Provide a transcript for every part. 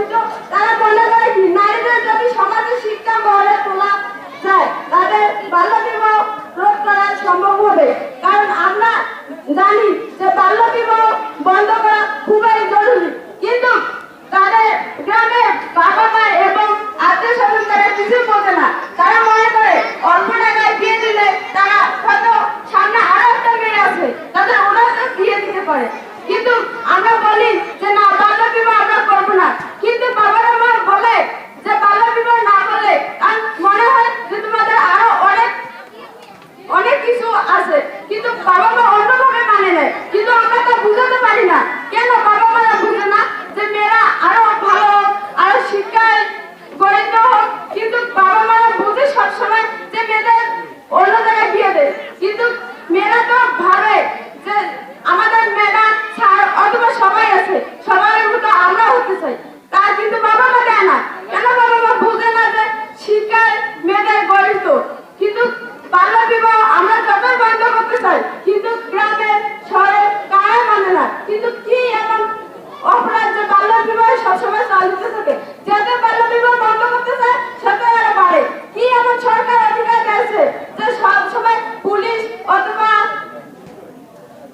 অথচ তারা মনে করে কি নারীদের যদি সমাজে শিক্ষা মহলে তোলা যায় তাদের বাল্য বিবাহ রোধ করা সম্ভব হবে। কারণ আমরা জানি যে বাল্য বিবাহ বন্ধ করা খুবই জরুরি, কিন্তু তাদের গ্রামে বাবা মা এবং আত্মীয় স্বজন তারা কিছু বোঝে না। তারা মনে করে অল্প টাকায় বিয়ে দিলে তারা হয়তো সামনে আরো একটা মেয়ে আছে তাদের ওরা বিয়ে দিতে পারে, কিন্তু আমরা বলি যে না বাল্য বিবাহ আমরা করবো না, কিন্তু বাবারা মা বলে যে বাল্য বিবাহ না করলে মনে হয় যে তোমাদের আরো অনেক কিছু আছে, কিন্তু বাবা মা অন্যভাবে মানে নেয়। কিন্তু আমরা তো বুঝাতে পারি না কেন বাবা মারা বুঝে না যে মেয়েরা আরো ভালো আরো শিক্ষায় গড়িত হোক, কিন্তু বাবা মারা বুঝে সবসময় যে মেয়েদের অন্য জায়গায় বিয়ে দেয়। কিন্তু মেয়েরা তো ভাবে যে আমাদের ম্যাডাম স্যার অথবা সবাই আছে, সবার মতো আমরা হতে চাই, তা কিন্তু বাবা মা দেয় না। কেন বাবা মা বুঝে না যে শিক্ষায় মেয়েদের গড়িত? কিন্তু বাল্য বিবাহ আমরা যতই বন্ধ করতে চাই, কিন্তু গ্রামে শহরে কারা মানে না। কিন্তু কি এমন অপরাধ যে বাল্য বিবাহ সবসময় চালিত থাকে? যত বাল্য বিবাহ বন্ধ করতে চায় সেটা আরো বাড়ে। কি এমন সরকার অধিকার দিয়েছে যে সবসময় পুলিশ অথবা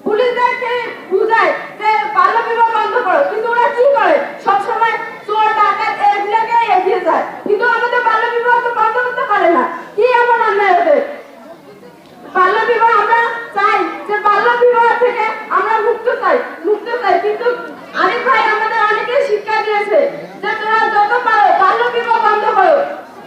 পুলিশদেরকে বুঝায় যে বাল্য বিবাহ বন্ধ করো, কিন্তু ওরা কি করে? সবসময় চোর ডাকাত এগুলোকে এগিয়ে যায়, কিন্তু আমাদের বাল্য বিবাহ তো বন্ধ করতে পারে না। কি এমন অন্যায় ওদের? বাল্য বিবাহ আমরা চাই যে বাল্য বিবাহ থেকে আমরা মুক্ত চাই, কিন্তু আরিফ ভাই আমাদের অনেকে শিক্ষা দিয়েছে যে তোরা যত পারো বাল্য বিবাহ বন্ধ করো।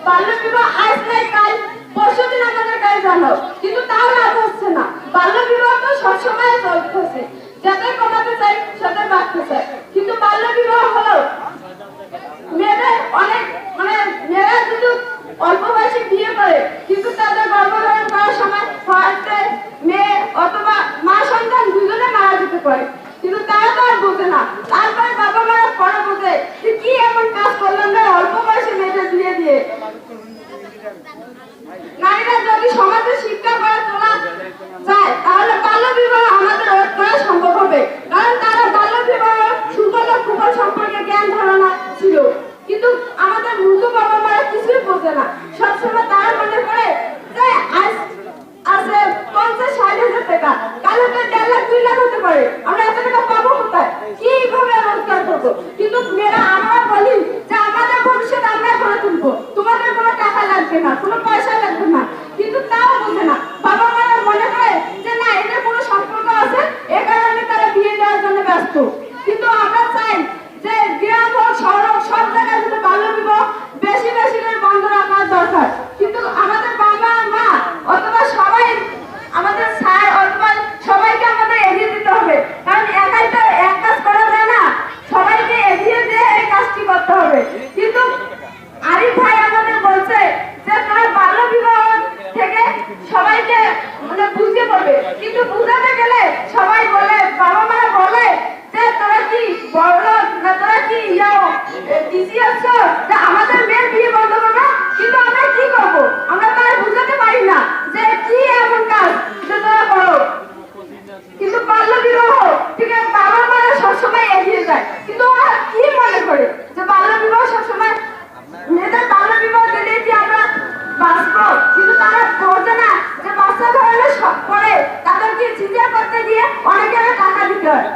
বাল্য বিবাহ আজ নাই কাল পরশুদিন আমাদের কাছে জানো, কিন্তু তাও লাভ হচ্ছে না। বাল্য বিবাহ তো সবসময় চলতেছে, যাতে কমাতে চাই সেটা বাড়তে চাই, কিন্তু বাল্য বিবাহ হলো মেয়েদের অনেক মেয়েরা শুধু অল্প বয়সে বিয়ে করে, কিন্তু তাদের গর্ভধারণ করার সময় হয়তো মেয়ে অথবা মা সন্তান দুজনে মারা যেতে পারে, কিন্তু তারা তো আর বোঝে না। তারপরে বাবা মারা পরে বোঝে যে কি এমন কাজ করলাম না অল্প বয়সে মেয়েদের বিয়ে দিয়ে। নারীরা যদি সমাজে শিক্ষা করে তোলা যায় তাহলে বাল্য বিবাহ আমাদের রোধ করা সম্ভব হবে, কারণ তারা বাল্য বিবাহ সুফল ও কুফল সম্পর্কে জ্ঞান ধারণা ছিল, কিন্তু আমাদের মূর্খ বাবা মারা কিছুই বোঝে না। সবসময় তারা মনে করে যে আজ আছে 50-60 হাজার টাকা, কাল হয়তো 1.5 লাখ 2 লাখ হতে পারে, আমরা এত টাকা পাবো কোথায়, কিভাবে রোজগার করবো? কিন্তু মেয়েরা আমরা বলি যে আমাদের ভবিষ্যৎ আমরা করে তুলবো, তোমাদের কোনো টাকা লাগবে না, কোনো পয়সা লাগবে না, কিন্তু তাও বোঝে না। বাবা মারা মনে করে যে না এদের কোনো সম্পর্ক আছে, এ কারণে তারা বিয়ে দেওয়ার জন্য ব্যস্ত। কিন্তু আমরা চাই যে গ্রাম হোক শহর হোক সব জায়গায় যদি বাল্য বিবাহ বেশি করে বন্ধ রাখার দরকার, কিন্তু আমাদের বাবা মা অথবা সবাই আমাদের স্যার অথবা সবাইকে আমাদের এগিয়ে দিতে হবে, কারণ একাই তো এক কাজ করা যায় না, সবাইকে এগিয়ে দিয়ে এই কাজটি করতে হবে। কিন্তু আরিফ ভাই আমাদের বলছে যে তোরা বাল্য বিবাহ থেকে সবাইকে বুঝিয়ে বলবে, কিন্তু বুঝাতে গেলে সবাই বলে বাবা মা বলে যে তোরা কি বড় না তোরা কি যে আমাদের মেয়ের বিয়ে বন্ধ করবে, কিন্তু আমরা কি করবো? আমরা তো আর বুঝাতে পারি না যে কি এমন কাজ যে তোরা করো। কিন্তু বাল্য বিবাহ ঠিক আছে বাবা মারা সবসময় এগিয়ে যায়, কিন্তু ওরা কি মনে করে যে বাল্য বিবাহ সবসময় মেয়েদের বাল্য বিবাহ দিলে কি আমরা বাঁচবো? কিন্তু তারা বোঝে না যে বাচ্চা ধরনের সব করে তাদেরকে চিন্তা করতে গিয়ে অনেকের টাকা দিতে হয়।